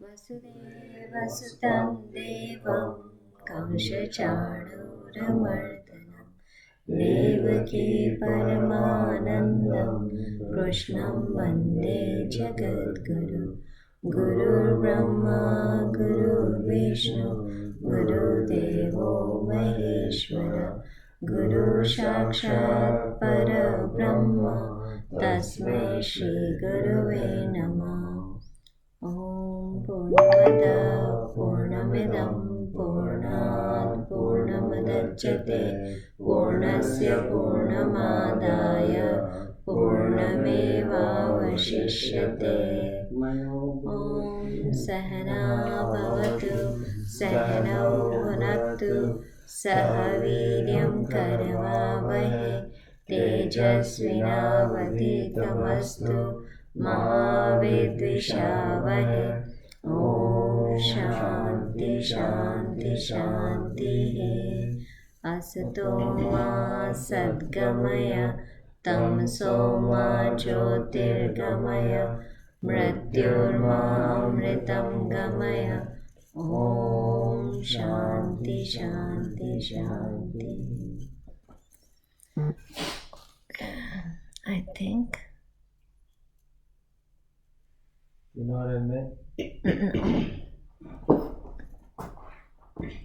वसुदेवसुतं देवं कंसचाणूरमर्दनं देवकी परमानन्दं कृष्णं वन्दे जगद्गुरु गुरुर्ब्रह्मा गुरुर्विष्णु गुरुदेवो महेश्वर गुरुसाक्षात् परब्रह्म तस्मै श्रीगुरवे नमः। ॐ पूर्णमदः पूर्णमिदं पूर्णात् पूर्णमुदच्यते पूर्णस्य पूर्णमादाय पूर्णमेवावशिष्यते। ॐ सहना भवतु सहनौ भुनक्तु सह वीर्यं करवावहै तेजस्विनावधीतमस्तु महाविद्विषावहै। ॐ शान्ति शान्ति शान्तिः। असतो मा सद्गमय तमसो मा ज्योतिर्गमय मृत्युर्मामृतं गमय। ॐ शान्ति शान्ति शान्ति। I think you know what I meant?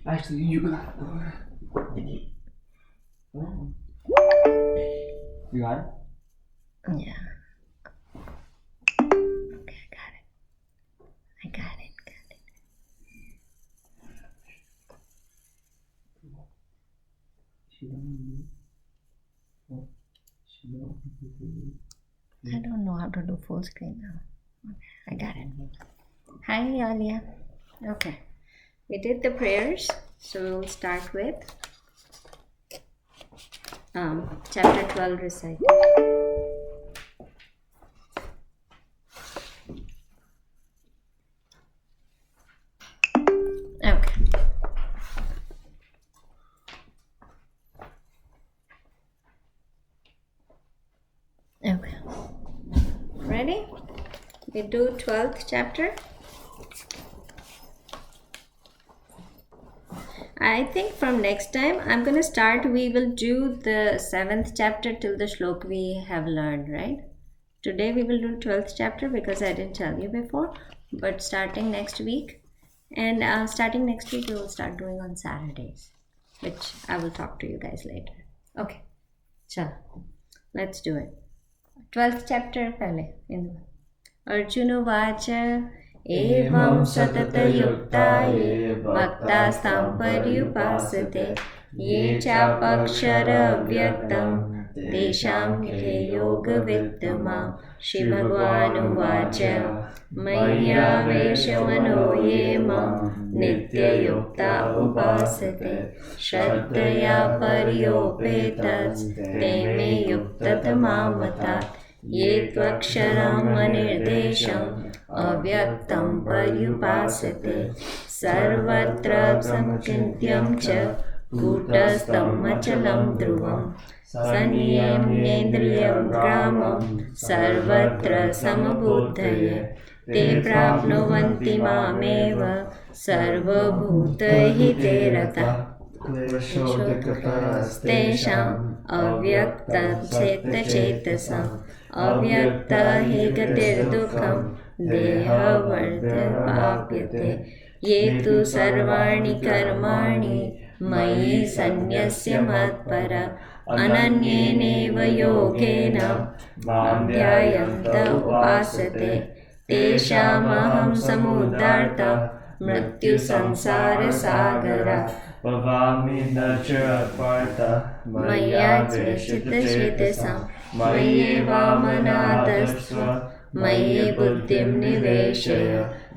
Actually, you got it. You got it? Yeah. Okay, I got it. I don't know how to do full screen now. Okay, I got it. Hi, Alia. Okay, we did the prayers, so we'll start with chapter 12 recited. Okay. Okay. Ready? We do 12th chapter. I think from next time I'm going to start, we will do the 7th chapter till the shlok we have learned, right? Today we will do 12th chapter because I didn't tell you before, but starting next week we will start doing on Saturdays, which I will talk to you guys later. Okay, chalo, let's do it. 12th chapter pehle in Arjuna एवं सततयुक्ता ये भक्तास्तां पर्युपासते ये चापक्षरव्यक्तं तेषां के योगवित्तमा। श्रीभगवानुवाच मय्यावेशमनो ये मां नित्ययुक्ता उपासते श्रद्धया पर्योपेतस्ते मे युक्ततमा मताः। ये त्वक्षरम् अनिर्देशम् अव्यक्तं पर्युपासते सर्वत्र समचिन्त्यं च कूटस्थम् अचलं ध्रुवं संयम्येन्द्रियं ग्रामं सर्वत्र समबुद्धये ते प्राप्नुवन्ति मामेव सर्वभूतहिते रताः। तेषाम् अव्यक्तचेतसाम् अव्यक्ता हि गतिर्दुःखं देहवर्धपाप्यते। ये तु सर्वाणि कर्माणि मयि सन्न्यस्य मत्परा अनन्येनैव योगेन मां ध्यायन्त उपासते तेषामहं समुद्धर्ता मृत्युसंसारसागरात् भवामि न च पार्थ मया चितचेतसां मय्येवामनादस्त्व मयि बुद्धिं निवेशय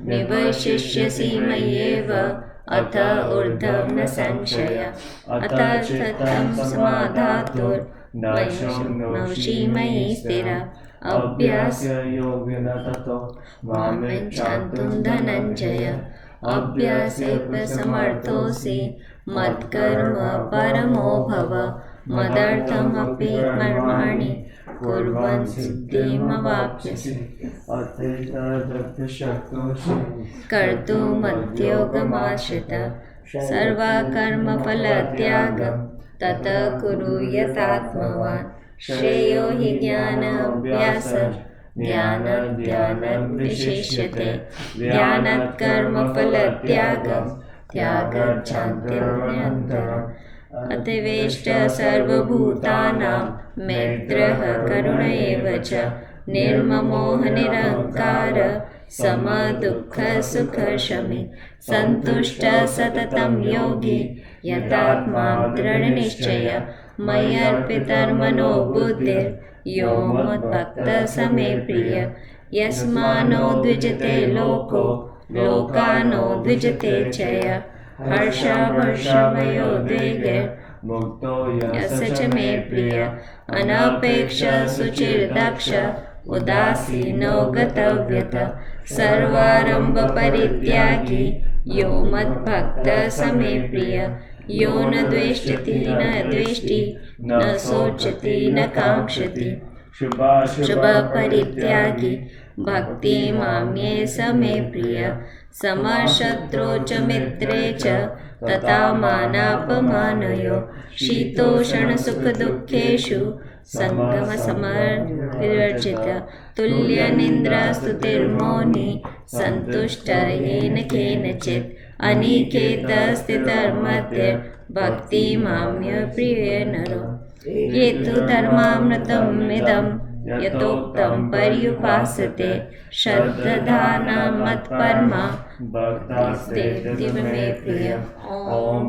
निवशिष्यसि मय्येव अथ ऊर्ध्वं न संशय। अथ चित्तं समाधातुर्नवशि मयि स्थिर अभ्यासयोगेन ततो मामेच्छन्तुं धनञ्जय। अभ्यासेऽप्यसमर्थोऽसि मत्कर्म परमो भव मदर्थमपि कर्माणि kurvan siddhimavapyasi अथैतदभ्यशक्तोषि कर्तुमद्योगमाश्रिता सर्वकर्मफलत्यागं ततः कुरु यथात्मवान् श्रेयो हि ज्ञानाभ्यासः ज्ञानाद् ध्यानात् कर्मफलत्यागं त्यागच्छान्तिरनन्तरम् अतवेष्ट सर्वभूतानां मैत्रः करुण एव च निर्ममो निरहङ्कार समदुःखसुखशमी सन्तुष्टः सततं योगी यतात्मा दृढनिश्चय मय्यर्पितर्मनो बुद्धिर्यो मद्भक्तः स मे प्रिय यस्मानो द्विजते लोको लोकानो द्विजते च यः हर्षवर्षभयोद्वेगैर्मुक्तो यस्य च मे प्रिय अनपेक्ष सुचिर्दक्ष उदासीनो गतव्यतः सर्वारम्भपरित्यागी यो मद्भक्तः स मे प्रिय यो न द्वेष्टि न द्वेष्टि न शोचति न काङ्क्षति शुभपरित्यागी भक्ति माम्ये स मे प्रिय समशत्रौ च मित्रे च तथा मानापमानयो शीतोष्णसुखदुःखेषु सङ्गमसमविवर्जित तुल्यनिन्द्रस्तुतिर्मौनी सन्तुष्ट येन केनचित् अनिकेतस्थितर्मध्ये भक्ति माम्य प्रिय नरो ये तु धर्मामृतमिदं यथोक्तं पर्युपासते श्रद्धाना मत्परमा भक्तिस्तेऽतीव मे प्रिय ॐ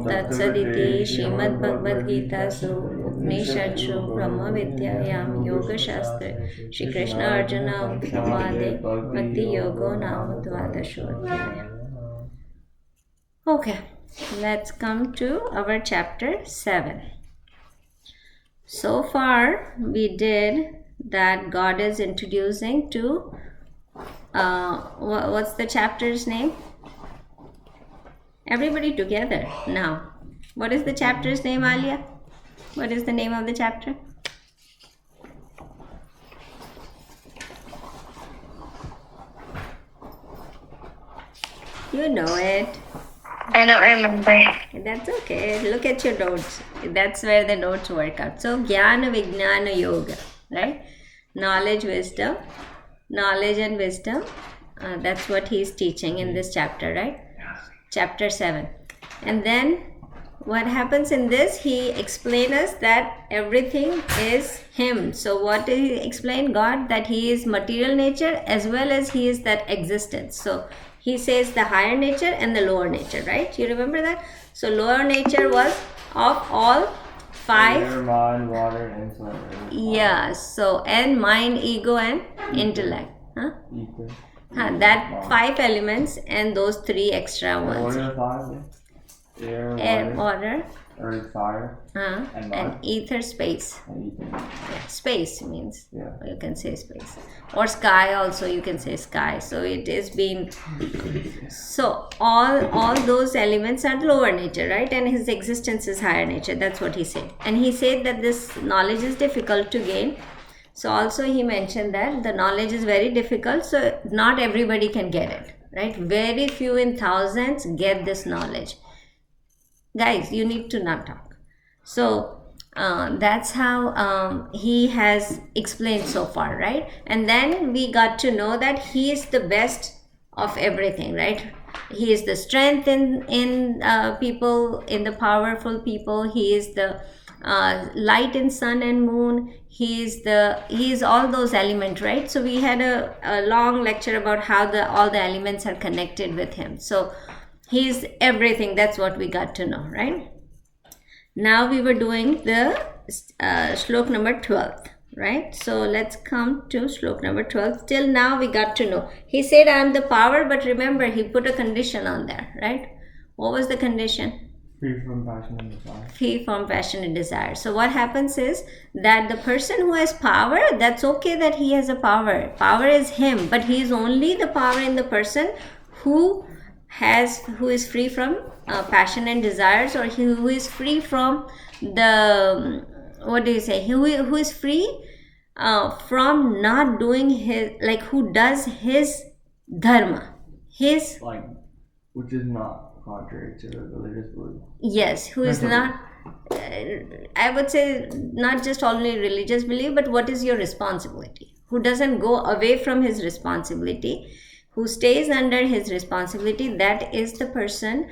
तत्सदिति श्रीमद्भगवद्गीतासु उपनिषत्सु ब्रह्मविद्यायां योगशास्त्रे श्रीकृष्ण अर्जुन संवादे भक्तियोगो नाम द्वादशोऽध्यायः. Okay, let's come to our chapter 7. So far we did that God is introducing to what's the chapter's name? Everybody together now. What is the chapter's name, Alia? What is the name of the chapter? You know it. I don't remember. That's okay. Look at your notes. That's where the notes work out. So, Jnana Vijnana Yoga, right? Knowledge, wisdom. Knowledge and wisdom. That's what he's teaching in this chapter, right? Chapter 7. And then what happens in this? He explains us that everything is him. So, what did he explain? God, that he is material nature as well as he is that existence. So, he says the higher nature and the lower nature, right? You remember that? So lower nature was of all five. Air, mind, water, and soil. Yeah. So and mind, ego, and intellect. Huh? Ether. That 5 elements and those 3 extra ones. What are the 5? Air, Water, earth, fire, and ether, space. and ether. Yeah, space means. Yeah. You can say space, or sky also. You can say sky. So it is being. So all those elements are lower nature, right? And his existence is higher nature. That's what he said. And he said that this knowledge is difficult to gain. So also he mentioned that the knowledge is very difficult. So not everybody can get it, right? Very few in thousands get this knowledge. Guys, you need to not talk. So that's how he has explained so far, right? And then we got to know that he is the best of everything, right? He is the strength in people, in the powerful people. He is the light in sun and moon. He is all those elements, right? So we had a long lecture about how all the elements are connected with him. So he's everything. That's what we got to know, right? Now we were doing the shlok number 12, right? So let's come to shlok number 12. Till now we got to know. He said, I am the power, but remember, he put a condition on there, right? What was the condition? Free from passion and desire. Free from passion and desire. So what happens is that the person who has power, that's okay that he has a power. Power is him, but he is only the power in the person who is free from passion and desires, or who is free from the, what do you say, who is free from not doing his, like who does his dharma, his, Like, which is not contrary to the religious belief. yes, who is not, I would say not just only religious belief, but what is your responsibility, who doesn't go away from his responsibility, who stays under his responsibility. That is the person,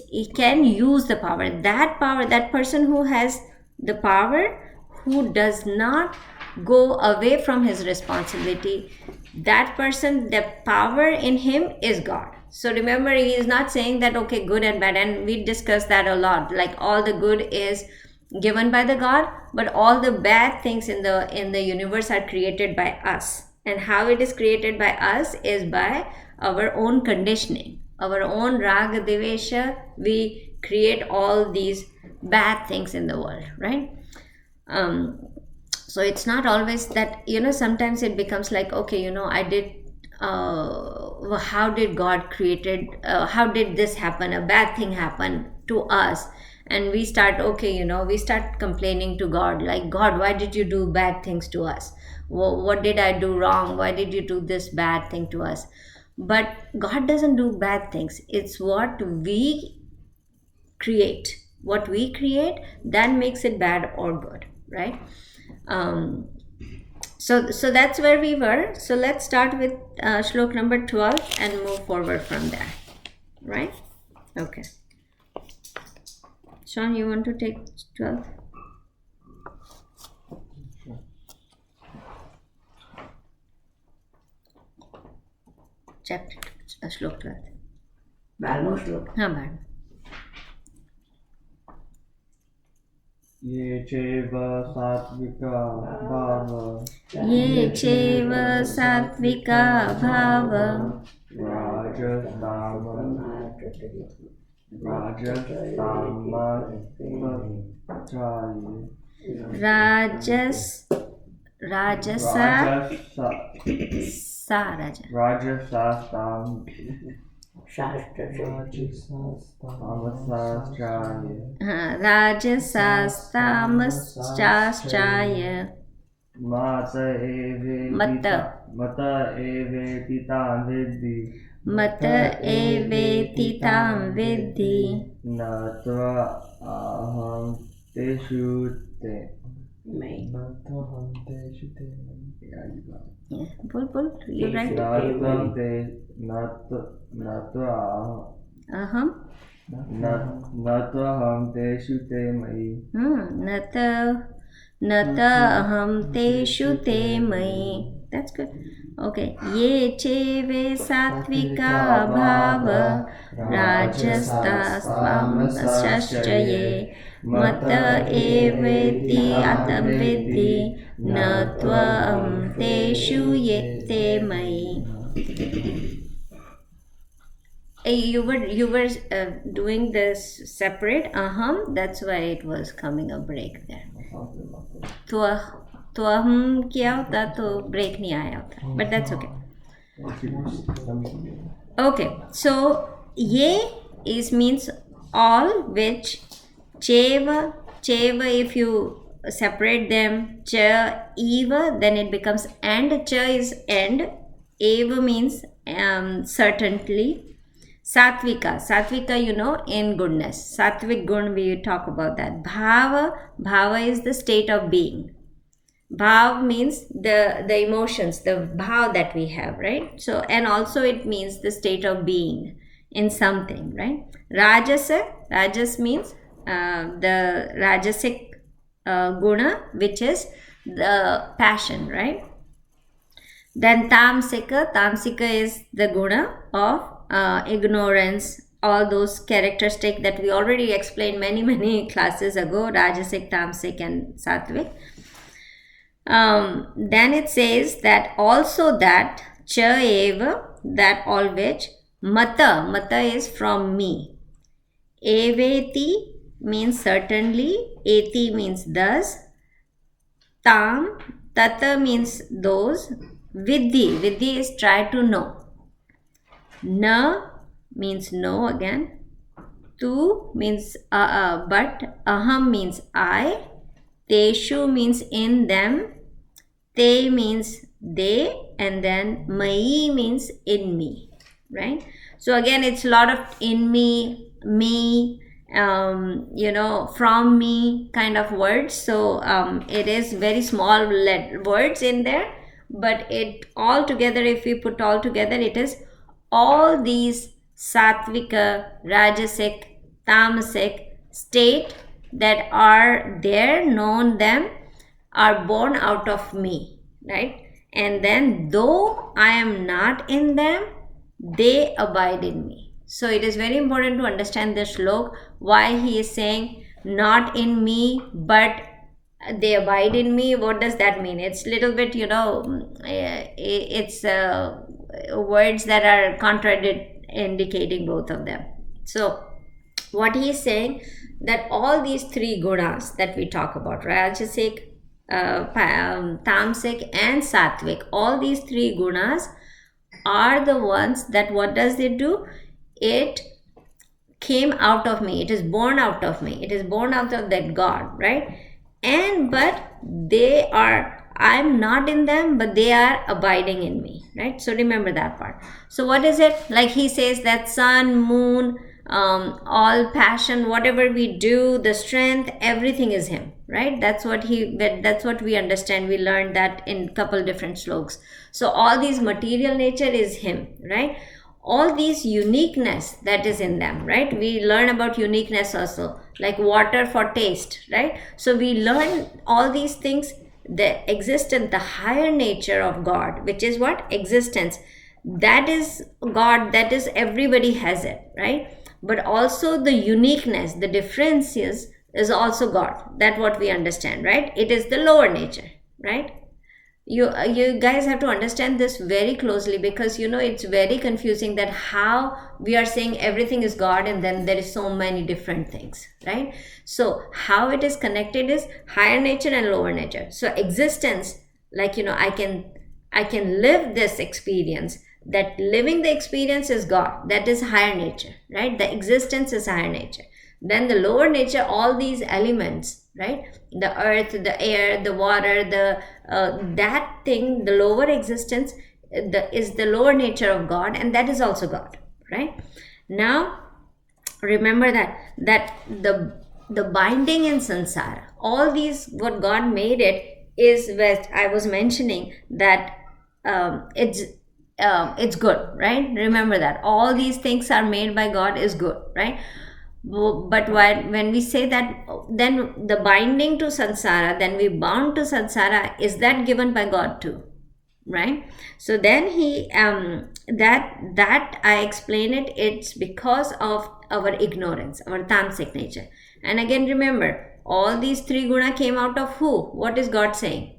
he can use the power, that person who has the power, who does not go away from his responsibility. That person, the power in him is God. So remember, he is not saying that okay, good and bad, and we discussed that a lot, like all the good is given by the God, but all the bad things in the universe are created by us. And how it is created by us is by our own conditioning, our own raga devesha. We create all these bad things in the world, right? So it's not always that, sometimes it becomes like, okay, I did, how did God created, how did this happen, a bad thing happen to us, and we start, okay, we start complaining to God, like, God, why did you do bad things to us? What did I do wrong? Why did you do this bad thing to us? But God doesn't do bad things. It's what we create. What we create, that makes it bad or good, right? So that's where we were. So let's start with shlok number 12 and move forward from there, right? Okay. Sean, you want to take 12? Chapter, shlok 12. 12 श्लोक हाँ, बारह. ये चैव सात्विका भाव ये चैव सात्विका भाव राजसा सा राजा राजसास्ताम शास्त्र हाँ, राजसास्तामश्चाश्चाय मत एवेति तां विद्धि मत एवेति तां विद्धि न त्वहं तेषु ते बोल you right? अहम न त्वहं तेषु ते मयि न अहम तेषु ते मयि. That's good. Okay. ये चेवे सात्विका भाव राजसास्तामश्च ये मत एवेति अतं विद्धि न त्वं तेषु ये ते मयि. You were doing this separate, that's why it was coming a break there. तो हम किया होता तो ब्रेक नहीं आया होता, but that's okay. Okay, so ये is means all, which cheva, if you separate them, cha, eva, then it becomes and, cha is and, eva means certainly. Satvika, in goodness. Satvik gun, we talk about that. Bhava is the state of being. Bhav means the emotions, the bhav that we have, right? So, and also it means the state of being in something, right? Rajas means the rajasic guna, which is the passion, right? Then tamsika is the guna of ignorance, all those characteristics that we already explained many classes ago, rajasic, tamasic and sattvic. Then it says that also that cha eva, that all which, mata is from me, eveti means certainly, eti means thus, tata means those, vidhi is try to know, na means no again, tu means but, aham means I, teshu means in them, Te means they, and then mai means in me, right? So again, it's a lot of in me, from me kind of words. So it is very small words in there, but it all together, if we put all together, it is all these sattvika, rajasic, tamasic state that are there, known them, are born out of me, right? And then though I am not in them, they abide in me. So it is very important to understand this slok, why he is saying not in me but they abide in me. What does that mean? It's little bit, it's words that are indicating both of them. So what he is saying, that all these three gunas that we talk about, rajasic, tamasic and sattvic, all these three gunas are the ones that, what does it do? It came out of me, it is born out of me, it is born out of that God, right? And but they are, I'm not in them, but they are abiding in me, right? So remember that part. So what is it? Like he says that sun, moon, all passion, whatever we do, the strength, everything is him, right? That's what we understand. We learned that in couple different slokas. So all these material nature is him, right? All these uniqueness that is in them, right? We learn about uniqueness also, like water for taste, right? So we learn all these things, the existence, the higher nature of God, which is what? Existence. That is God, that is everybody has it, right? But also the uniqueness, the differences is also God. That's what we understand, right? It is the lower nature, right? You guys have to understand this very closely, because it's very confusing that how we are saying everything is God and then there is so many different things, right? So how it is connected is higher nature and lower nature. So existence, like I can live this experience. That living the experience is God. That is higher nature, right? The existence is higher nature. Then the lower nature, all these elements, right? The earth, the air, the water, that thing, the lower existence, is the lower nature of God, and that is also God, right? Now, remember that the binding in samsara, all these, what God made it is what I was mentioning, that it's good, right? Remember that all these things are made by God is good, right? But when we say that, then the binding to samsara, then we bound to samsara, is that given by God too, right? So then he that I explain it, it's because of our ignorance, our tamasic nature. And again, remember, all these three guna came out of who? What is God saying?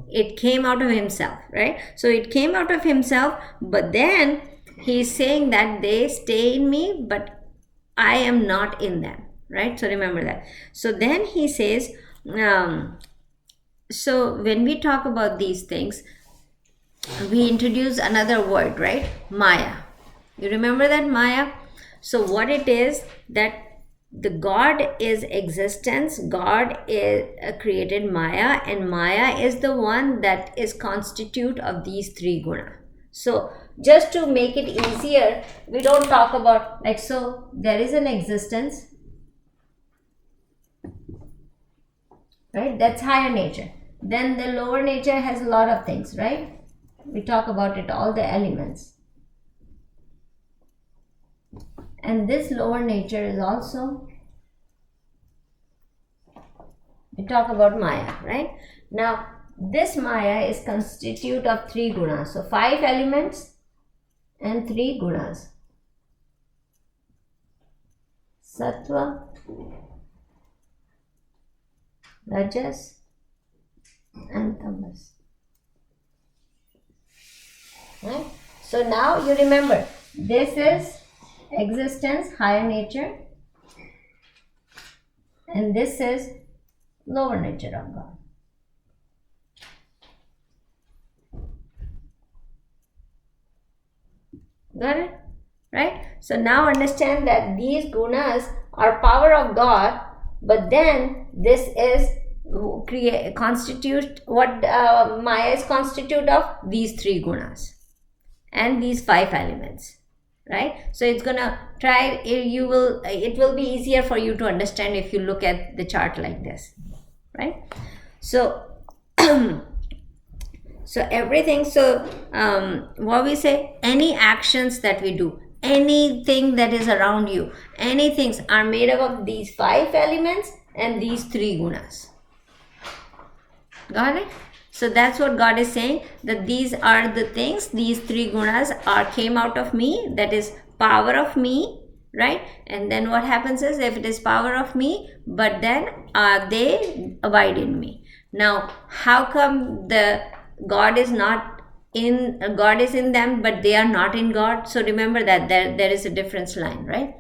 It came out of himself, right? So it came out of himself, but then he's saying that they stay in me, but I am not in them, right? So remember that. So then he says, so when we talk about these things, we introduce another word, right? Maya. You remember that Maya? So what it is, that the God is existence. God is created Maya, and Maya is the one that is constitute of these three guna. So just to make it easier, we don't talk about, like, so there is an existence, right? That's higher nature. Then the lower nature has a lot of things, right? We talk about it, all the elements. And this lower nature is also, we talk about Maya, right? Now, this Maya is constitute of three gunas. So 5 elements and 3 gunas. Sattva, Rajas and Tamas. Right? So now you remember, this is existence, higher nature, and this is lower nature of God. Got it? Right? So now understand that these gunas are power of God, but then this is constitute what Maya is constitute of? These 3 gunas and these 5 elements, right? So it's gonna try, it will be easier for you to understand if you look at the chart like this, right? So so everything, so what we say, any actions that we do, anything that is around you, anything are made up of these 5 elements and these 3 gunas. Got it? So that's what God is saying, that these are the things, these 3 gunas came out of me, that is power of me, right? And then what happens is, if it is power of me, but then they abide in me. Now, how come God is in them, but they are not in God? So remember that there is a difference line, right?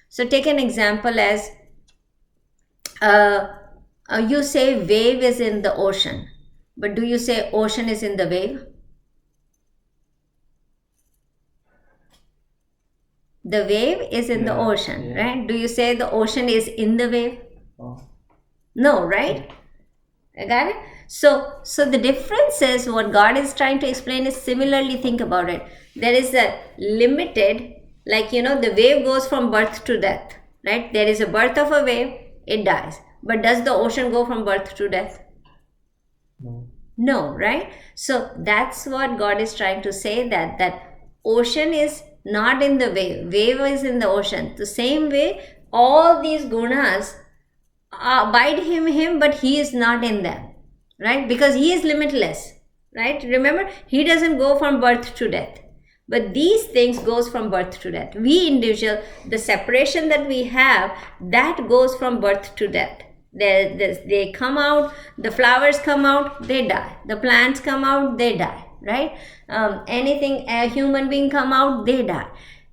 So take an example as you say wave is in the ocean, but do you say ocean is in the wave? The wave is in the ocean, right? Do you say the ocean is in the wave? Oh. No, right? I got it? So the difference is, what God is trying to explain is, similarly think about it. There is a limited, like, the wave goes from birth to death, right? There is a birth of a wave, it dies. But does the ocean go from birth to death? No, right? So that's what God is trying to say, that ocean is not in the wave. Wave is in the ocean. The same way, all these gunas abide him, but he is not in them, right? Because he is limitless, right? Remember, he doesn't go from birth to death. But these things goes from birth to death. We individual, the separation that we have, that goes from birth to death. They come out, the flowers come out, they die. The plants come out, they die, right? Anything, a human being come out, they die.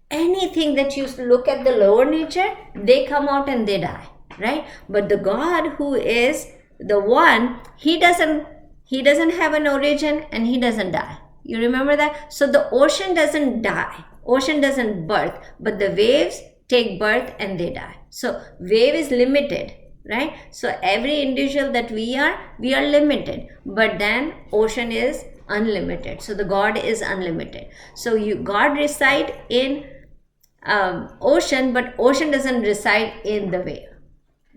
Anything that you look at the lower nature, they come out and they die, right? But the God who is the one, he doesn't have an origin and he doesn't die. You remember that? So the ocean doesn't die, ocean doesn't birth, but the waves take birth and they die. So wave is limited, right? So every individual that we are limited, but then ocean is unlimited. So the God is unlimited. So God reside in ocean, but ocean doesn't reside in the wave.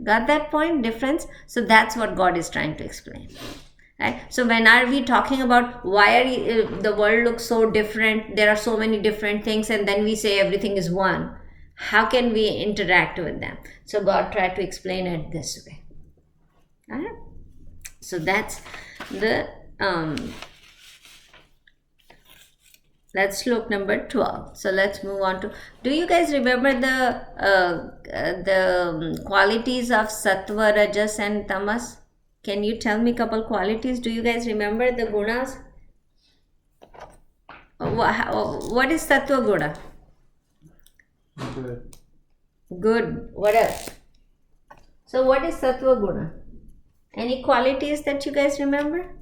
Got that point? Difference? So that's what God is trying to explain. Right? So when are we talking about why the world looks so different, there are so many different things, and then we say everything is one, how can we interact with them? So God tried to explain it this way. All right? So that's the that's sloka number 12. So let's move on to, do you guys remember the qualities of sattva, rajas and tamas? Can you tell me a couple qualities? Do you guys remember the gunas? What is sattva guna? Good. What else? So what is sattva guna? Any qualities that you guys remember?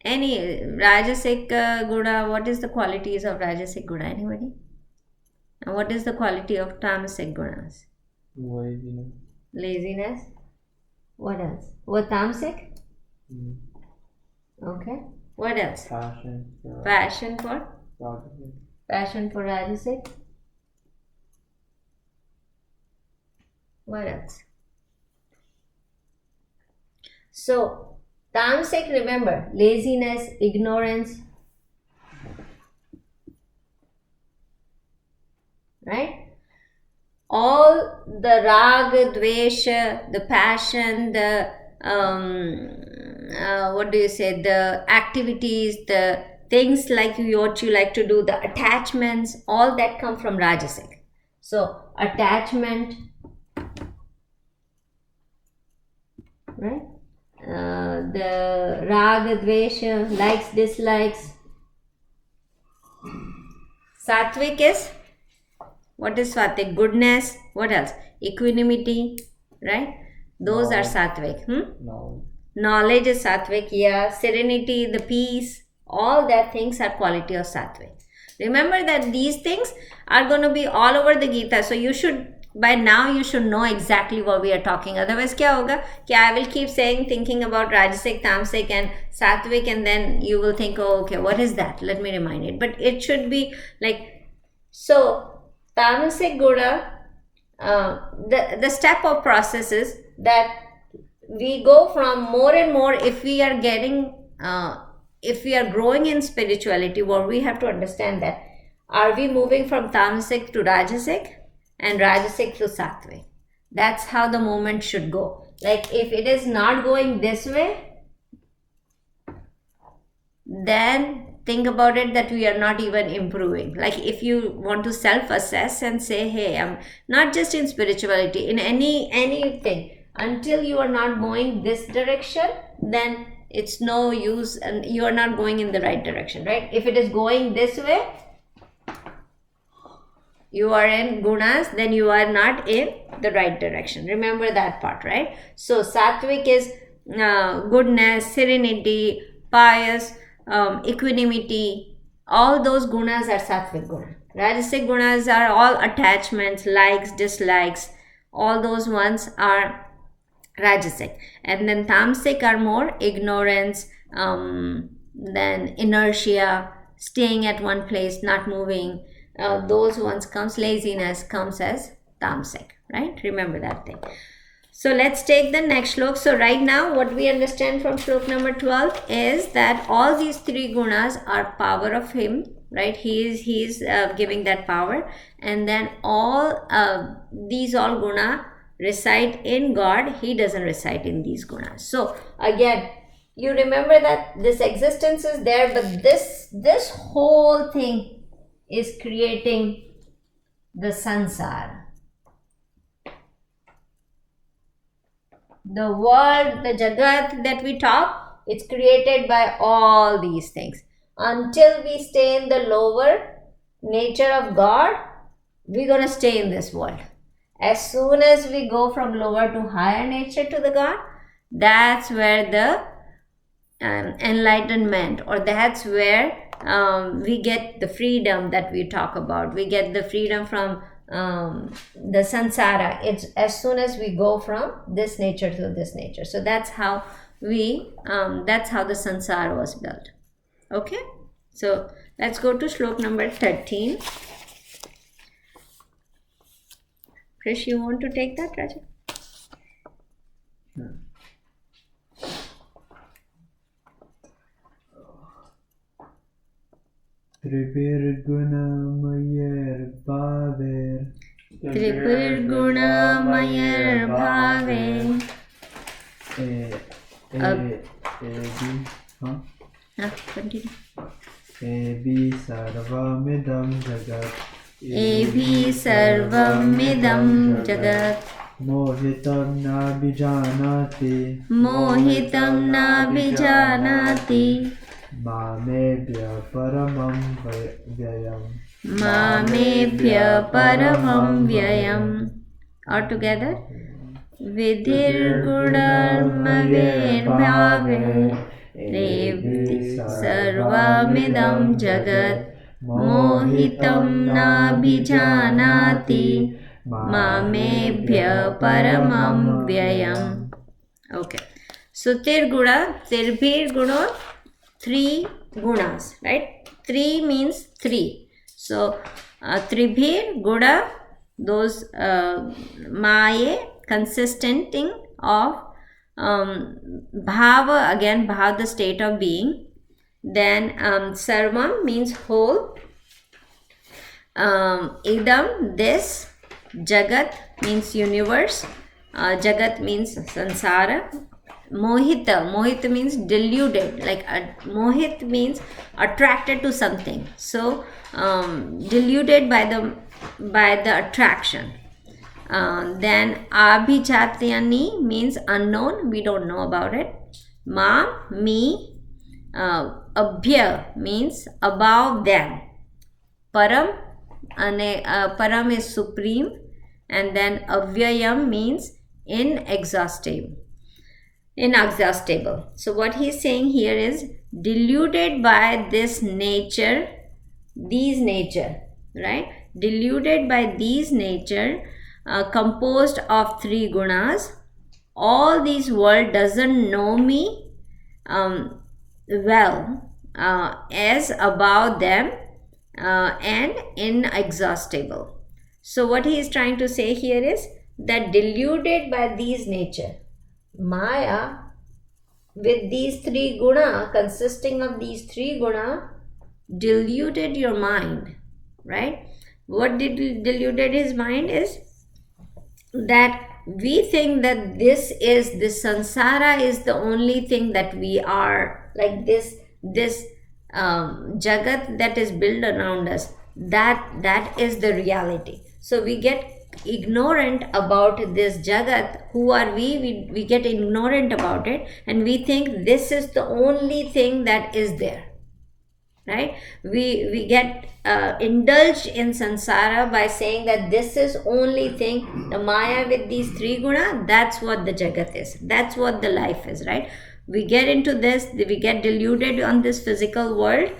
Any rajasic guna? What is the qualities of rajasic guna? Anybody? And what is the quality of tamasic gunas? Laziness. What else? What tamasic? Okay. What else? Passion for rajasic. What else? So tamasic, remember, laziness, ignorance, right? All the raga, dvesha, the passion, the the activities, the things like what you like to do, the attachments, all that come from rajasic. So attachment, right? The raga, dvesha, likes, dislikes. Sattvic is, what is sattvic? Goodness. What else? Equanimity, right? Those are sattvic. Knowledge is sattvic. Yeah. Serenity, the peace, all that things are quality of sattvic. Remember that these things are going to be all over the Gita. So you should by now you should know exactly what we are talking. Otherwise क्या होगा कि I will keep saying, thinking about Rajasic, Tamasic and Sattvic, and then you will think, oh, okay, what is that? Let me remind it. But it should be like, so Tamasic Guna, the step of process is that we go from more and more, if we are getting, if we are growing in spirituality, what we have to understand that, are we moving from Tamasic to Rajasic and Rajasic to Sattvic? That's how the movement should go. Like if it is not going this way, then think about it that we are not even improving. Like if you want to self-assess and say, hey, I'm not just in spirituality, in anything, until you are not going this direction, then it's no use and you are not going in the right direction, right? If it is going this way, you are in gunas, then you are not in the right direction. Remember that part, right? So Sattvic is goodness, serenity, pious, equanimity. All those gunas are Sattvic guna. Rajasic gunas are all attachments, likes, dislikes. All those ones are Rajasic. And then Tamasic are more ignorance, then inertia, staying at one place, not moving. Those ones comes, laziness comes as Tamasic, right? Remember that thing. So let's take the next shlok. So right now what we understand from shlok number 12 is that all these three gunas are power of him, right? He is giving that power, and then all these all guna reside in God. He doesn't reside in these gunas. So again, you remember that this existence is there, but this whole thing is creating the sansara. The world, the jagat that we talk, it's created by all these things. Until we stay in the lower nature of God, we're going to stay in this world. As soon as we go from lower to higher nature to the God, that's where the enlightenment, or that's where we get the freedom that we talk about. We get the freedom from the samsara. It's as soon as we go from this nature to this nature. So that's how we that's how the samsara was built. Okay, so let's go to shlok number 13. Krish, you want to take that, Raja? Sure. Tripirgunamayer bhaver Tripurgunamayer bhave. Continue. Ebi sarvamidam jagat Evi sarvamidam jagat mohitam nabhijanati mohitam na vijanati mamebhya paramam vyayam mamebhya paramam vyayam. All together. Vidhir gunamaver bhave revti sarvamidam jagat mohitam na vijanati mamebhya paramam vyayam. Okay. So tirbhir guna, three gunas, right? Three means three. So tribhir guna, those maye consisting of bhava, again bhava, the state of being. Then sarvam means whole, idam, this, jagat means universe, jagat means sansara, mohita means deluded, like mohit means attracted to something, so deluded by the attraction. Then abhijatyani means unknown, we don't know about it. Ma, me. Abhya means above them. Param, param is supreme. And then avyayam means inexhaustible. So what he's saying here is deluded by this nature, these nature, right? Deluded by these nature, composed of three gunas. All these world doesn't know me well, as above them and inexhaustible. So what he is trying to say here is that deluded by these nature, Maya, with these three guna, consisting of these three guna, deluded your mind, right? What deluded his mind is that we think that this samsara is the only thing that we are, like this jagat that is built around us, that is the reality. So we get ignorant about this jagat. Who are we get ignorant about it, and we think this is the only thing that is there, right? We get indulged in samsara by saying that this is only thing, the maya with these three guna, that's what the jagat is, that's what the life is, right? We get into this, we get deluded on this physical world,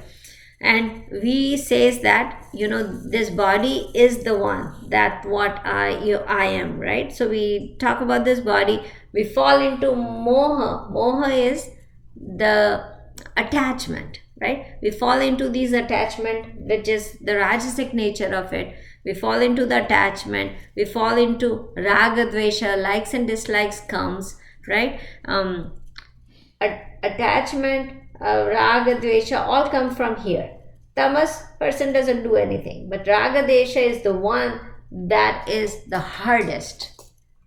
and we says that this body is the one, that what I am, right? So we talk about this body, we fall into moha is the attachment, right? We fall into these attachment, which is the rajasic nature of it. We fall into the attachment, we fall into raga dvesha, likes and dislikes comes, right? Attachment, raga dvesha all come from here. Tamas person doesn't do anything, but raga desha is the one that is the hardest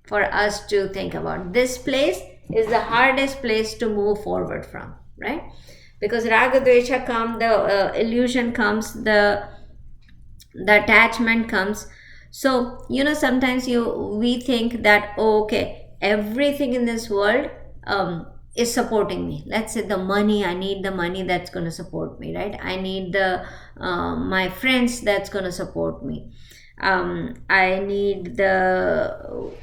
for us to think about. This place is the hardest place to move forward from, right? Because raga dvesha comes, the illusion comes, the attachment comes. So sometimes we think that, oh, okay, everything in this world is supporting me. Let's say the money, I need the money that's going to support me, right? I need the my friends that's going to support me. I need the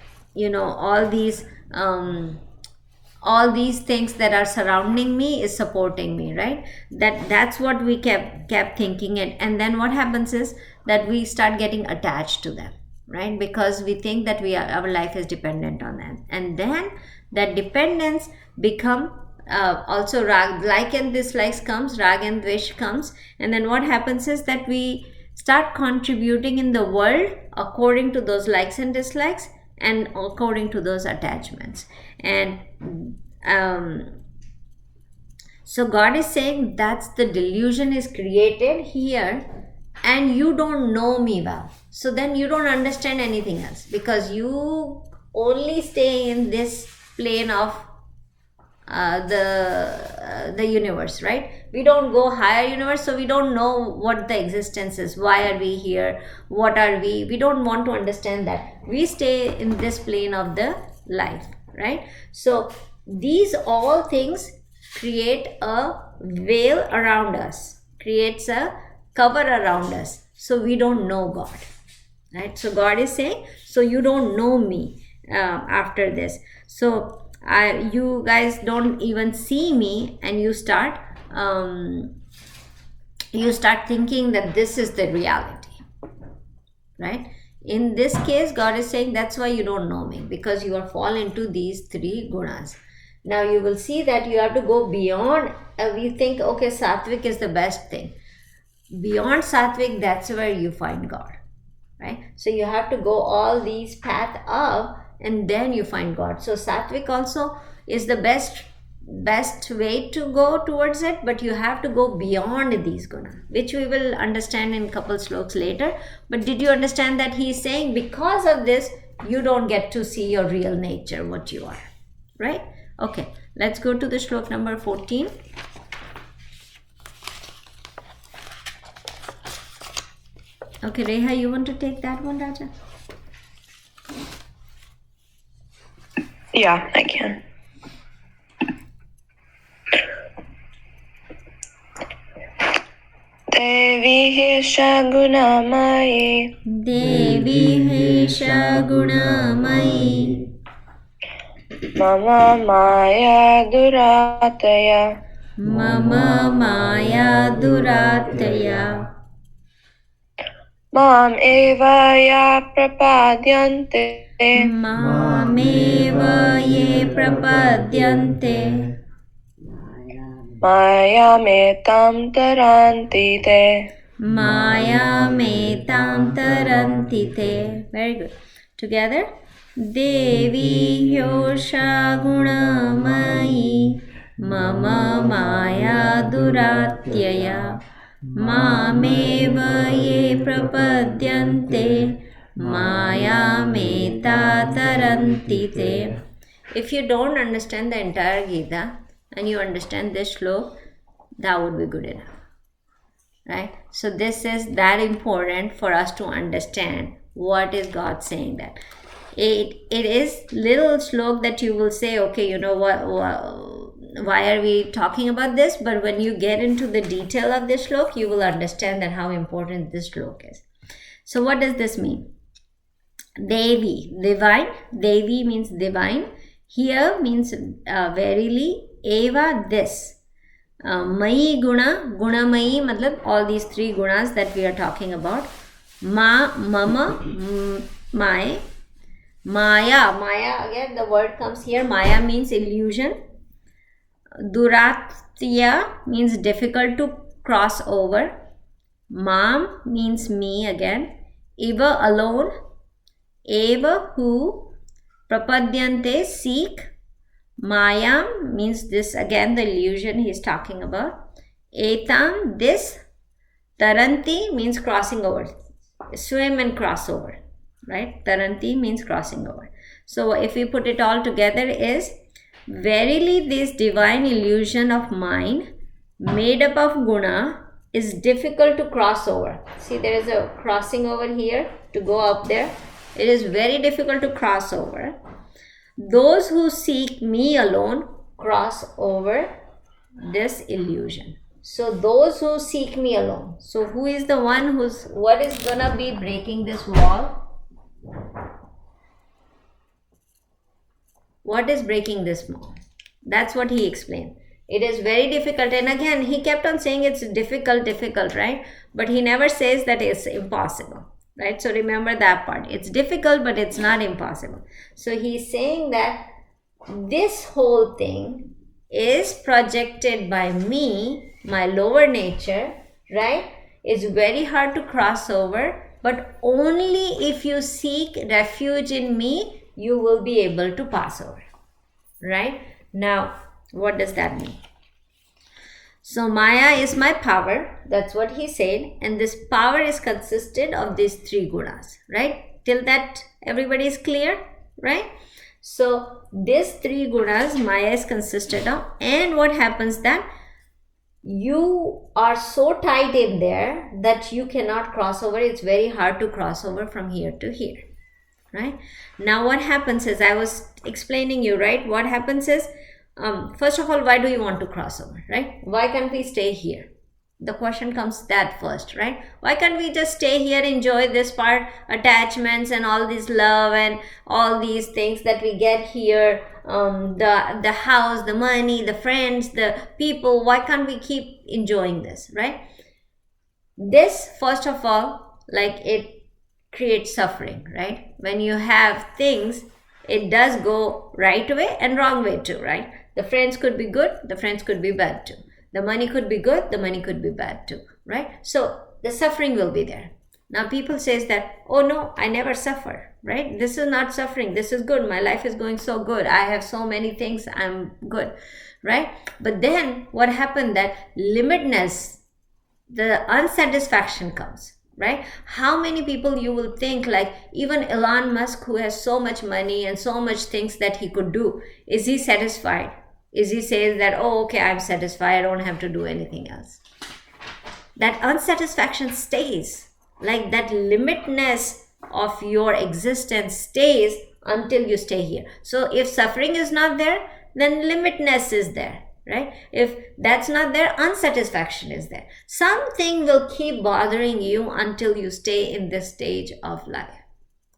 all these things that are surrounding me is supporting me, right? That's what we kept thinking. And then what happens is that we start getting attached to them, right? Because we think that our life is dependent on them, and then that dependence become also like and dislikes comes, rag and dvesh comes, and then what happens is that we start contributing in the world according to those likes and dislikes and according to those attachments. And so God is saying that's the delusion is created here, and you don't know me well, so then you don't understand anything else, because you only stay in this plane of the universe, right? We don't go higher universe, so we don't know what the existence is. Why are we here? What are we don't want to understand that. We stay in this plane of the life, right? So these all things create a veil around us, creates a cover around us, so we don't know God, right? So God is saying, so you don't know me after this. So you guys don't even see me, and you start thinking that this is the reality, right? In this case, God is saying that's why you don't know me, because you are fall into these three gunas. Now you will see that you have to go beyond. We think, okay, sattvic is the best thing. Beyond sattvic, that's where you find God, right? So you have to go all these paths up, and then you find God. So sattvic also is the best way to go towards it, but you have to go beyond these guna, which we will understand in couple slokas later. But did you understand that he is saying because of this you don't get to see your real nature, what you are, right? Okay, let's go to the shlok number 14. Okay, Reha, you want to take that one, Raja? Yeah, I can. Devi Hesha Gunamayi. Devi Hesha Gunamayi. Mama Maya Durataya. Mama Maya Durataya. Mam eva ya prapadyante. Mameva ye prapadyante. Mayametam taranti te. Mayametam taranti te. Very good. Together. Devi hyosha gunamayi mama maya duratyaya mameva ye prapadyante mayameta taranti te. If you don't understand the entire Gita and you understand this shlok, that would be good enough. Right? So this is that important for us to understand what is God saying that. It is little shlok that you will say, okay, you know what, why are we talking about this? But when you get into the detail of this shlok, you will understand that how important this shlok is. So what does this mean? Devi, divine. Devi means divine. Here means verily. Eva, this. Mayi guna, gunamayi, matlab all these three gunas that we are talking about. Ma, mama, my. Maya, Maya, again the word comes here. Maya means illusion. Duratya means difficult to cross over. Mam means me again. Eva, alone. Eva, who. Prapadyante, seek. Mayam means this, again the illusion he is talking about. Etam, this. Taranti means crossing over. Swim and cross over. Right? Taranti means crossing over. So if we put it all together is, verily this divine illusion of mind made up of guna is difficult to cross over. See, there is a crossing over here to go up there. It is very difficult to cross over. Those who seek me alone cross over this illusion. So those who seek me alone. So who is the one what is gonna be breaking this wall? What is breaking this wall? That's what he explained. It is very difficult, and again he kept on saying it's difficult, right? But he never says that it's impossible, right? So remember that part. It's difficult, but it's not impossible. So he's saying that this whole thing is projected by me, my lower nature, right? It's very hard to cross over, but only if you seek refuge in me, you will be able to pass over, right? Now, what does that mean? So Maya is my power, that's what he said, and this power is consisted of these three gunas, right? Till that everybody is clear, right? So these three gunas Maya is consisted of, and what happens that you are so tight in there that you cannot cross over. It's very hard to cross over from here to here, right? Now what happens is, I was explaining you, right? What happens is, first of all, why do you want to cross over, right? Why can't we stay here? The question comes that first, right? Why can't we just stay here, enjoy this part, attachments and all this love and all these things that we get here, the house, the money, the friends, the people. Why can't we keep enjoying this, right? This, first of all, like, it creates suffering, right? When you have things, it does go right way and wrong way too, right? The friends could be good, the friends could be bad too. The money could be good, the money could be bad too, right? So the suffering will be there. Now people says that, oh no, I never suffer, right? This is not suffering, this is good, my life is going so good, I have so many things, I'm good, right? But then what happened, that limitness, the unsatisfaction comes, right? How many people you will think, like even Elon Musk, who has so much money and so much things that he could do, is he satisfied? Is he says that, oh okay, I'm satisfied, I don't have to do anything else? That unsatisfaction stays, like that limitness of your existence stays until you stay here. So if suffering is not there, then limitness is there, right? If that's not there, unsatisfaction is there. Something will keep bothering you until you stay in this stage of life,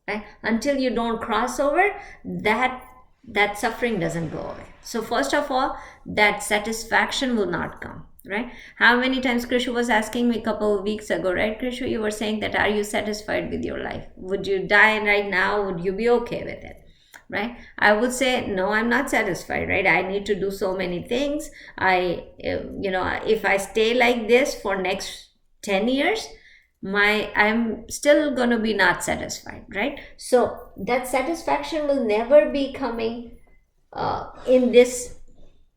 right? Until you don't cross over, that suffering doesn't go away. So first of all, that satisfaction will not come. right? How many times Krishu was asking me a couple of weeks ago, right, Krishu? You were saying that, are you satisfied with your life? Would you die right now? Would you be okay with it? Right? I would say, no, I'm not satisfied, right? I need to do so many things. If I stay like this for next 10 years, I'm still going to be not satisfied, right? So that satisfaction will never be coming in this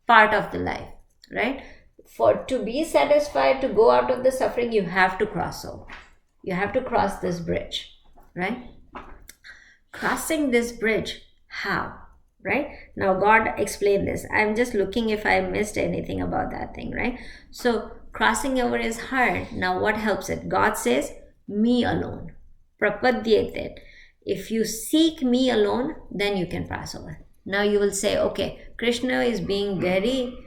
part of the life, right? For to be satisfied, to go out of the suffering, you have to cross over. You have to cross this bridge, right? Crossing this bridge, how? Right? Now God explained this. I'm just looking if I missed anything about that thing, right? So crossing over is hard. Now what helps it? God says, me alone. Prapadyete. If you seek me alone, then you can pass over. Now you will say, okay, Krishna is being very,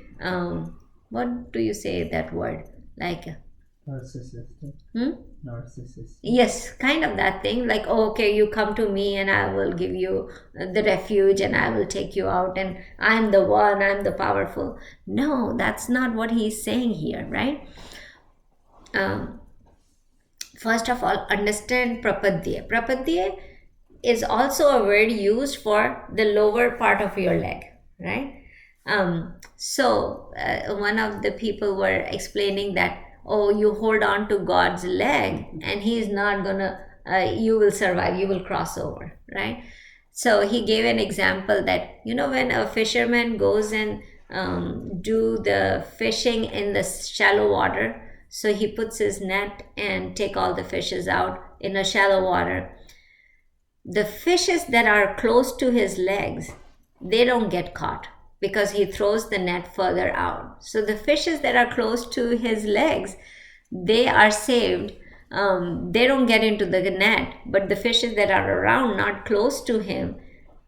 what do you say that word? Like, Narcissistic. Narcissistic. Yes, kind of that thing. Like, oh, okay, you come to me and I will give you the refuge and I will take you out and I'm the one, I'm the powerful. No, that's not what he's saying here, right? First of all, understand prapadya. Prapadya is also a word used for the lower part of your leg, right? One of the people were explaining that, oh, you hold on to God's leg and he's not gonna, you will survive, you will cross over, right? So he gave an example that, when a fisherman goes and do the fishing in the shallow water, so he puts his net and take all the fishes out in a shallow water. The fishes that are close to his legs, they don't get caught because he throws the net further out. So the fishes that are close to his legs, they are saved. They don't get into the net, but the fishes that are around, not close to him,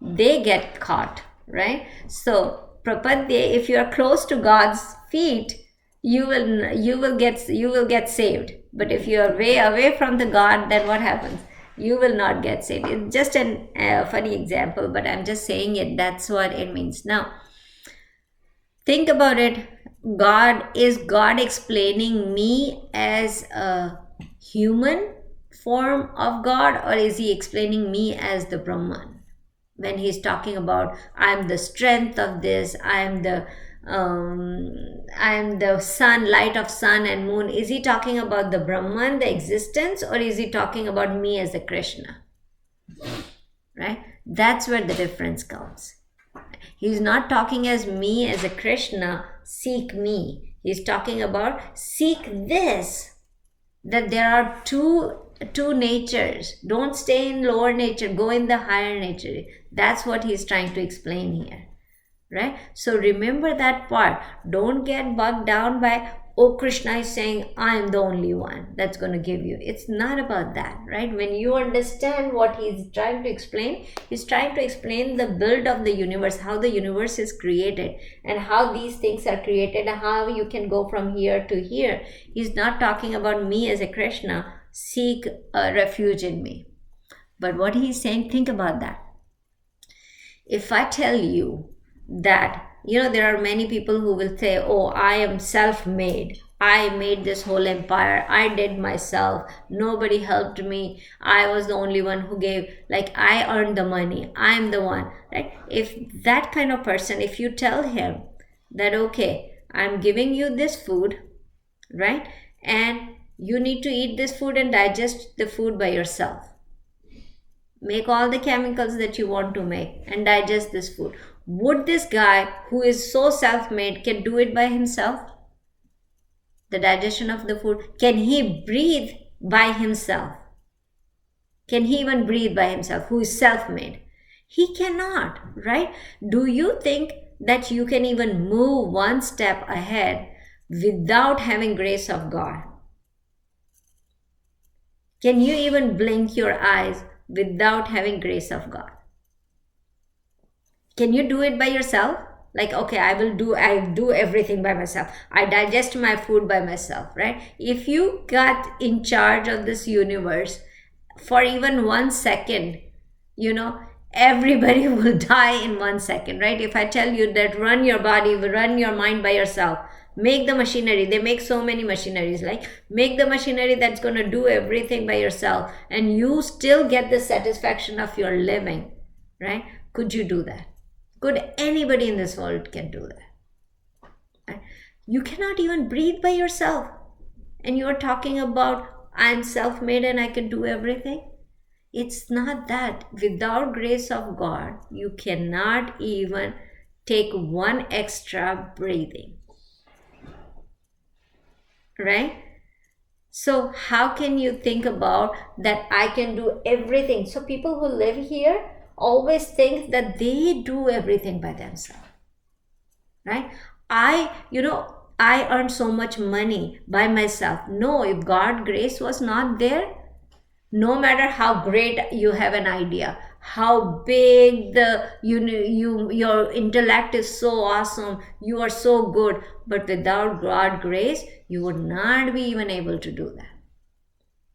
they get caught, right? So prapadya, if you are close to God's feet, you will get saved. But if you are way away from the God, then what happens? You will not get saved. It's just a funny example, but I'm just saying it. That's what it means. Now, think about it. Is God explaining me as a human form of God, or is he explaining me as the Brahman? When he's talking about, I'm the strength of this, I'm the sun, light of sun and moon. Is he talking about the Brahman, the existence, or is he talking about me as a Krishna? Right? That's where the difference comes. He's not talking as me as a Krishna, seek me. He's talking about seek this. That there are two natures. Don't stay in lower nature, go in the higher nature. That's what he's trying to explain here. Right? So remember that part. Don't get bogged down by, oh, Krishna is saying, I'm the only one that's going to give you. It's not about that, right? When you understand what he's trying to explain, he's trying to explain the build of the universe, how the universe is created and how these things are created and how you can go from here to here. He's not talking about me as a Krishna, seek a refuge in me. But what he's saying, think about that. If I tell you that, there are many people who will say, oh, I am self-made. I made this whole empire. I did myself. Nobody helped me. I was the only one who gave, I earned the money. I'm the one, right? If that kind of person, if you tell him that, okay, I'm giving you this food, right? And you need to eat this food and digest the food by yourself. Make all the chemicals that you want to make and digest this food. Would this guy who is so self-made can do it by himself? The digestion of the food. Can he breathe by himself? Can he even breathe by himself who is self-made? He cannot, right? Do you think that you can even move one step ahead without having grace of God? Can you even blink your eyes without having grace of God? Can you do it by yourself? Okay, I do everything by myself. I digest my food by myself, right? If you got in charge of this universe for even 1 second, everybody will die in 1 second, right? If I tell you that run your body, run your mind by yourself, Make the machinery. They make so many machineries, like make the machinery that's going to do everything by yourself, and you still get the satisfaction of your living, right? Could you do that? Could anybody in this world can do that? Right? You cannot even breathe by yourself, and you're talking about I'm self-made and I can do everything. It's not that. Without grace of God, you cannot even take one extra breathing, right? So how can you think about that I can do everything? So people who live here always think that they do everything by themselves, right? I earn so much money by myself. No, if God's grace was not there, no matter how great you have an idea, how big your intellect is so awesome, you are so good, but without God's grace, you would not be even able to do that.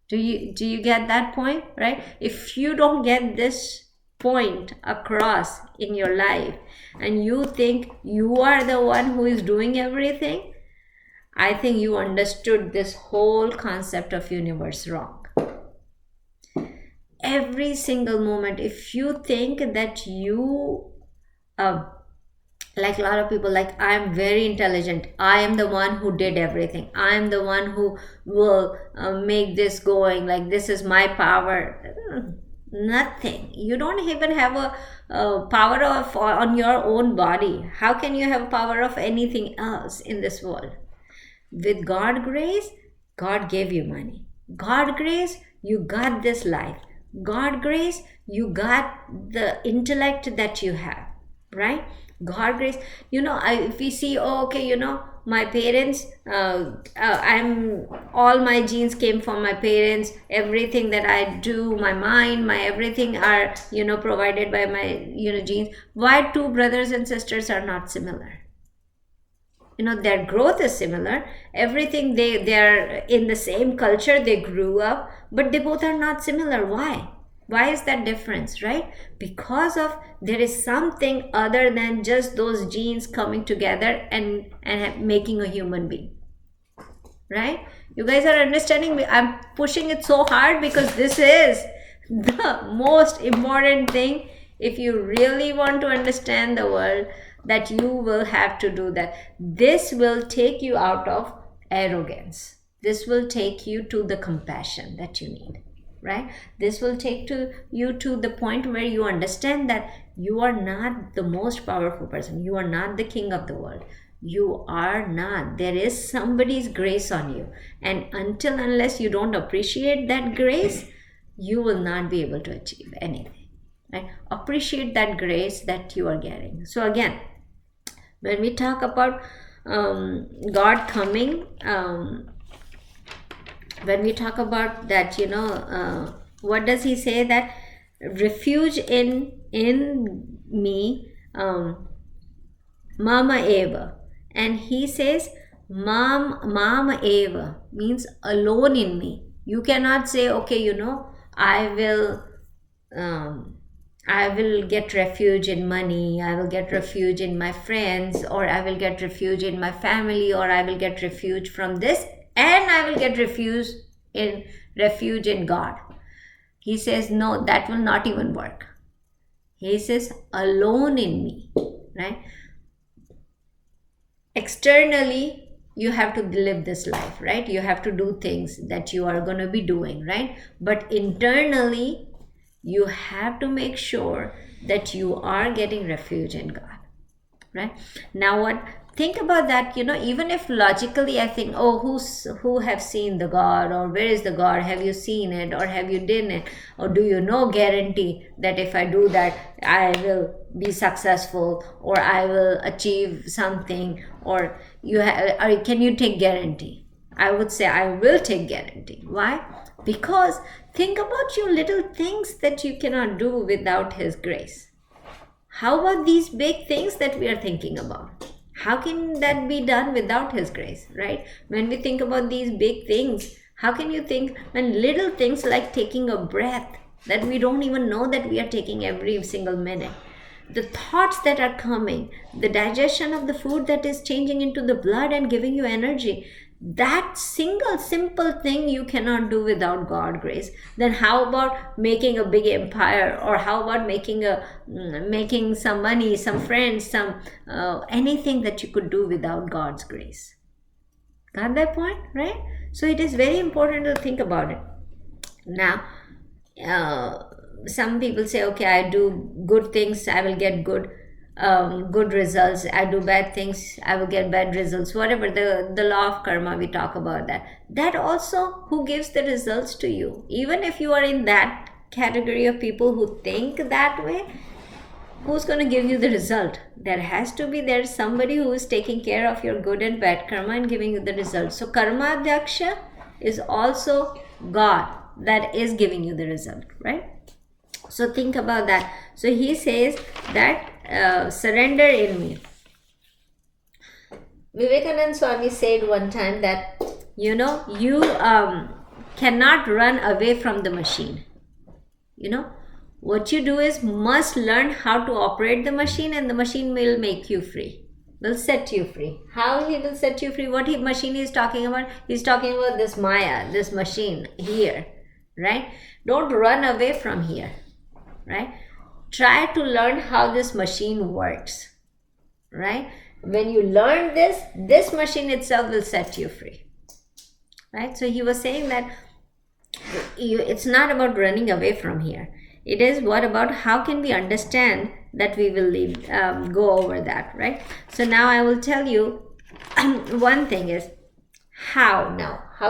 Do you get that point, right? If you don't get this point across in your life and you think you are the one who is doing everything, I think you understood this whole concept of universe wrong. Every single moment, if you think that you like a lot of people, like I'm very intelligent, I am the one who did everything, I am the one who will make this going, like this is my power. Nothing. You don't even have a power of on your own body. How can you have power of anything else in this world? With God grace, God gave you money. God grace, you got this life. God grace, you got the intellect that you have, right? God grace, if we see, my parents, I'm all my genes came from my parents. Everything that I do, my mind, my everything are, provided by my, genes. Why two brothers and sisters are not similar? Their growth is similar, everything, they're in the same culture, they grew up, but they both are not similar. Why is that difference, right? Because of there is something other than just those genes coming together and making a human being, right? You guys are understanding me? I'm pushing it so hard because this is the most important thing. If you really want to understand the world, that you will have to do that. This will take you out of arrogance. This will take you to the compassion that you need, right? This will take you to the point where you understand that you are not the most powerful person. You are not the king of the world. You are not. There is somebody's grace on you. And unless you don't appreciate that grace, you will not be able to achieve anything, right? Appreciate that grace that you are getting. So again, when we talk about God coming, when we talk about that, what does he say? That refuge in me, mama eva. And he says, mama eva means alone in me. You cannot say, okay, I will get refuge in money, I will get refuge in my friends, or I will get refuge in my family, or I will get refuge from this, and I will get refuge in God. He says, no, that will not even work. He says, alone in me, right? Externally, you have to live this life, right? You have to do things that you are going to be doing, right? But internally, you have to make sure that you are getting refuge in God, right? Now think about that, even if logically I think, who have seen the God, or where is the God? Have you seen it, or have you done it, or do you know guarantee that if I do that, I will be successful, or I will achieve something, or can you take guarantee? I would say I will take guarantee. Why? Because think about your little things that you cannot do without his grace. How about these big things that we are thinking about? How can that be done without his grace, right? When we think about these big things, how can you think when little things like taking a breath that we don't even know that we are taking every single minute? the thoughts that are coming, the digestion of the food that is changing into the blood and giving you energy, that single simple thing you cannot do without God grace. Then how about making a big empire, or how about making some money, some friends, some anything that you could do without God's grace? Got that point, right? So it is very important to think about it. Now, some people say, okay, I do good things, I will get good results. I do bad things, I will get bad results. Whatever the law of karma, we talk about that also, who gives the results to you? Even if you are in that category of people who think that way, who's going to give you the result? There's somebody who is taking care of your good and bad karma and giving you the result. So karma adhyaksha is also God that is giving you the result, right? So think about that. So he says that surrender in me. Vivekananda Swami said one time that, you cannot run away from the machine. What you do is must learn how to operate the machine, and the machine will make you free, will set you free. How he will set you free? What machine he is talking about? He's talking about this Maya, this machine here, right? Don't run away from here, right? Try to learn how this machine works, right? When you learn this machine itself will set you free, right? So he was saying that it's not about running away from here. It is what about how can we understand that we will go over that, right? So now I will tell you one thing is how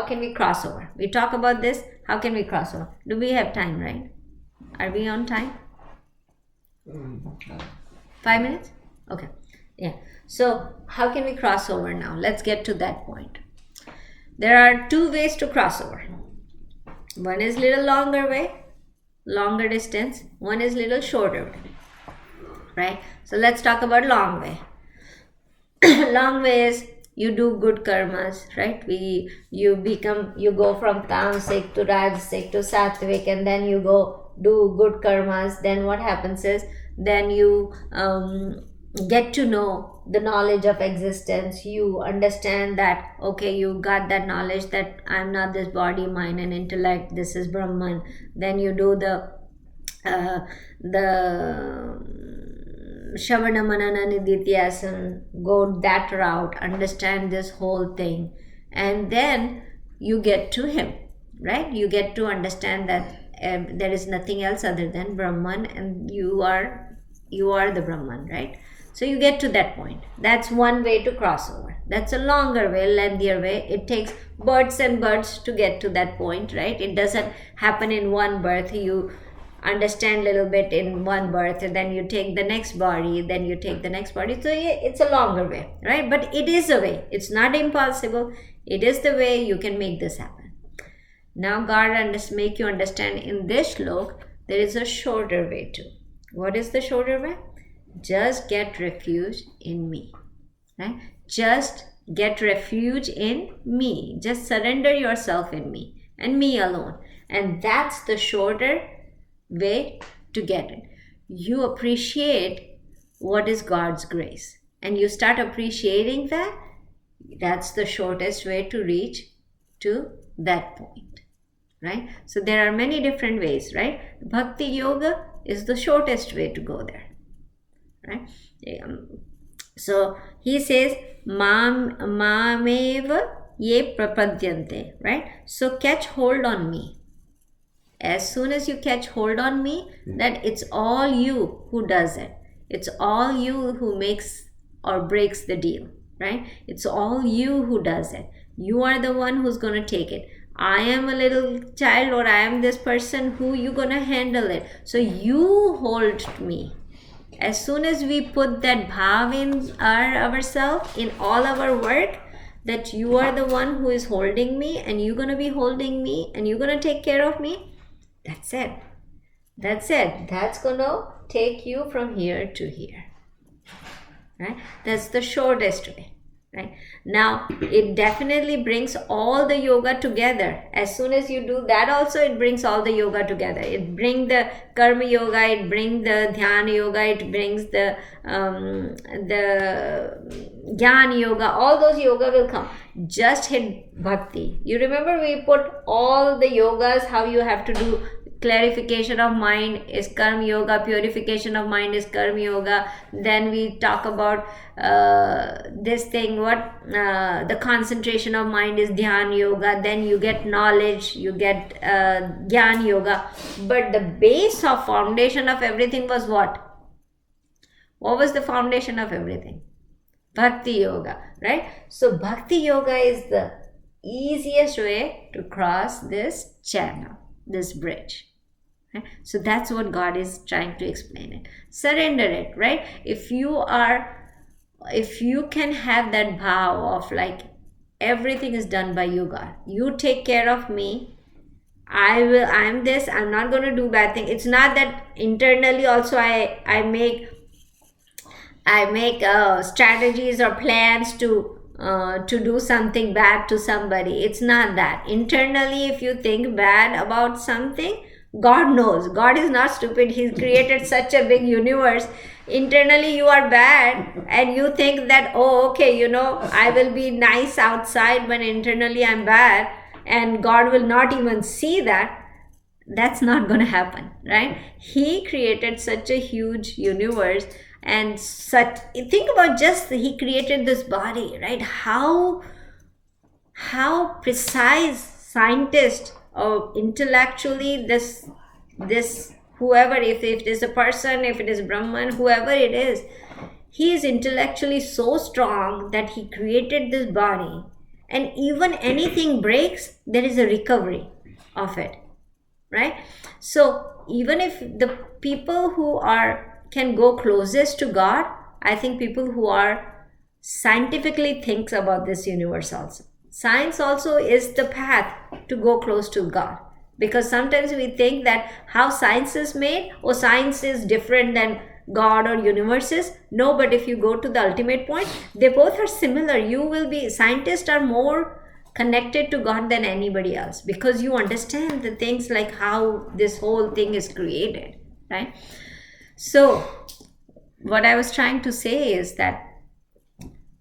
can we cross over? We talk about this, how can we cross over? Do we have time, right? Are we on time? 5 minutes? Okay. Yeah. So how can we cross over now? Let's get to that point. There are two ways to cross over. One is little longer way, longer distance. One is little shorter way, right? So let's talk about long way. Long way is you do good karmas, right? You go from tamasic to rajasic to sattvic, and then you go do good karmas. Then what happens is, then you get to know the knowledge of existence. You understand that, okay, you got that knowledge that I'm not this body, mind and intellect, this is Brahman. Then you do the Shavana Manana Nidityasan, go that route, understand this whole thing, and then you get to him, right? You get to understand that there is nothing else other than Brahman, and you are the Brahman, right? So you get to that point. That's one way to cross over. That's a longer way, lengthier way. It takes births and births to get to that point, right? It doesn't happen in one birth. You understand a little bit in one birth, and then you take the next body, then you take the next body. So it's a longer way, right? But it is a way. It's not impossible. It is the way you can make this happen. Now God make you understand in this shlok, there is a shorter way too. What is the shorter way? Just get refuge in me, right? Just get refuge in me. Just surrender yourself in me and me alone. And that's the shorter way to get it. You appreciate what is God's grace, and you start appreciating that. That's the shortest way to reach to that point, right? So there are many different ways, right? Bhakti yoga is the shortest way to go there, right? So he says mameva ye prapadyante, right? So catch hold on me. As soon as you catch hold on me, that it's all you who does it. It's all you who makes or breaks the deal, right? It's all you who does it. You are the one who's going to take it. I am a little child, or I am this person, who you going to handle it. So you hold me. As soon as we put that bhav in ourselves, in all our work, that you are the one who is holding me, and you're going to be holding me, and you're going to take care of me, that's it. That's it. That's going to take you from here to here, right? That's the shortest way. right? Now it definitely brings all the yoga together. As soon as you do that also, it brings all the yoga together. It brings the karma yoga, it brings the dhyana yoga, it brings the jnana yoga. All those yoga will come. Just hit bhakti. You remember we put all the yogas, how you have to do. Clarification of mind is karma yoga, purification of mind is karma yoga. Then we talk about this thing, the concentration of mind is dhyana yoga. Then you get knowledge, you get jnana yoga. But the base of foundation of everything was what? What was the foundation of everything? Bhakti yoga, right? So bhakti yoga is the easiest way to cross this channel, this bridge. Right? So that's what God is trying to explain it. Surrender it, right? If you can have that bhav of like everything is done by you, God. You take care of me. I'm this, I'm not going to do bad thing. It's not that internally also I make strategies or plans to do something bad to somebody. It's not that. Internally, if you think bad about something, God knows. God is not stupid. He's created such a big universe. Internally, you are bad and you think that, oh, okay, I will be nice outside, but internally I'm bad, and God will not even see that. That's not going to happen, right? He created such a huge universe, and think about just He created this body, right? How precise scientist or intellectually this whoever, if it is a person, if it is Brahman, whoever it is, he is intellectually so strong that he created this body, and even anything breaks, there is a recovery of it, right? So even if the people who can go closest to God, I think people who are scientifically thinks about this universe also. Science also is the path to go close to God, because sometimes we think that how science is made, or science is different than God or universes. No, but if you go to the ultimate point, they both are similar. Scientists are more connected to God than anybody else, because you understand the things like how this whole thing is created, right? So what I was trying to say is that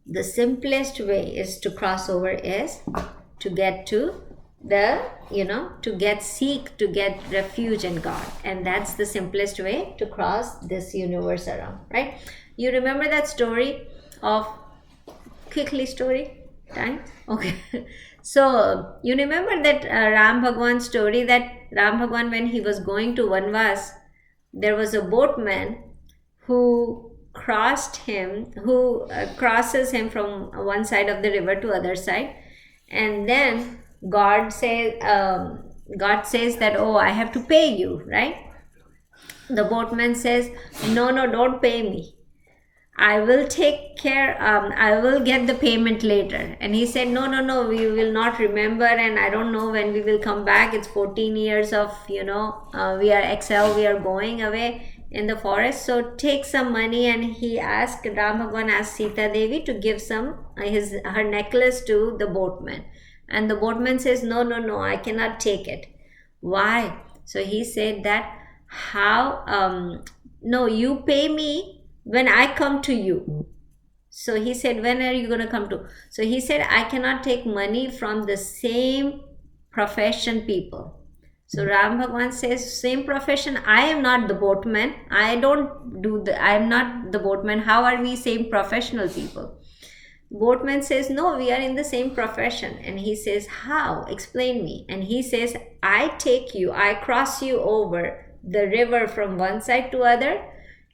the simplest way is to cross over is to get to to get refuge in God. And that's the simplest way to cross this universe around, right? You remember that story of, quickly story time? Okay. So you remember that Ram Bhagwan story, that Ram Bhagwan, when he was going to Vanvas, there was a boatman who crosses him from one side of the river to other side, and then God says that, oh, I have to pay you, right? The boatman says, no, don't pay me. I will take care, I will get the payment later. And he said, no, we will not remember, and I don't know when we will come back. It's 14 years of, we are going away in the forest, so take some money. And he asked, Ram Bhagwan asked Sita Devi to give her necklace to the boatman. And the boatman says, no, I cannot take it. Why? So he said that, no, you pay me when I come to you. So he said, when are you going to come to? So he said, I cannot take money from the same profession people. So Ram Bhagwan says, same profession, I am not the boatman. I am not the boatman. How are we same professional people? Boatman says, no, we are in the same profession. And he says, how? Explain me. And he says, I cross you over the river from one side to other.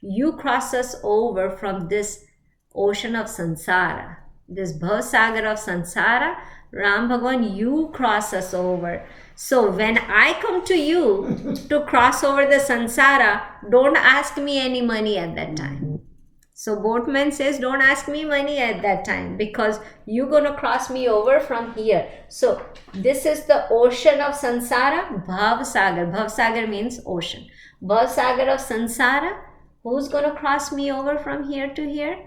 You cross us over from this ocean of samsara, this bhavasagar of samsara. Ram Bhagwan, you cross us over. So when I come to you to cross over the samsara, don't ask me any money at that time. So boatman says, don't ask me money at that time, because you're going to cross me over from here. So this is the ocean of samsara, bhavasagar. Bhavasagar means ocean. Bhavasagar of samsara. Who's going to cross me over from here to here?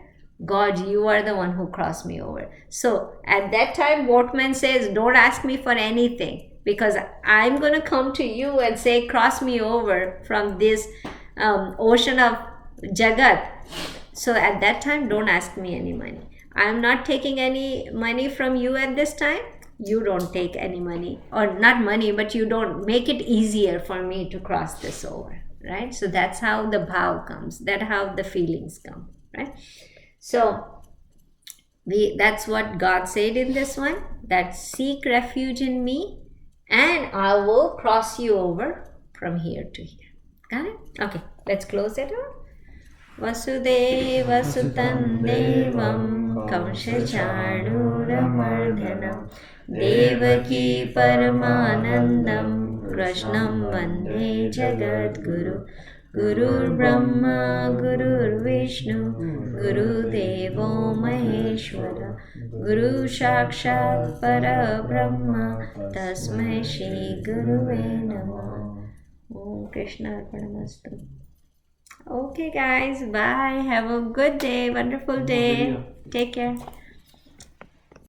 God, you are the one who crossed me over. So at that time, boatman says, don't ask me for anything, because I'm going to come to you and say, cross me over from this ocean of Jagat. So at that time, don't ask me any money. I'm not taking any money from you at this time. You don't take any money, or not money, but you don't make it easier for me to cross this over, right? So that's how the bhav comes. That's how the feelings come, right? So that's what God said in this one, that seek refuge in me and I will cross you over from here to here. Got it? Okay, let's close it out. Vasudeva Sutam Devam Kamshachanurmardhanam Devaki Paramanandam Krishnam Vande Jagadguru Gurur Brahma Gurur Vishnu Guru Devo Maheshwara Guru Sakshat Para Brahma Tasmai Shri Guruve Namah. Om Krishna Arpanamastu. Okay guys, bye. Have a good day, wonderful day. Take care.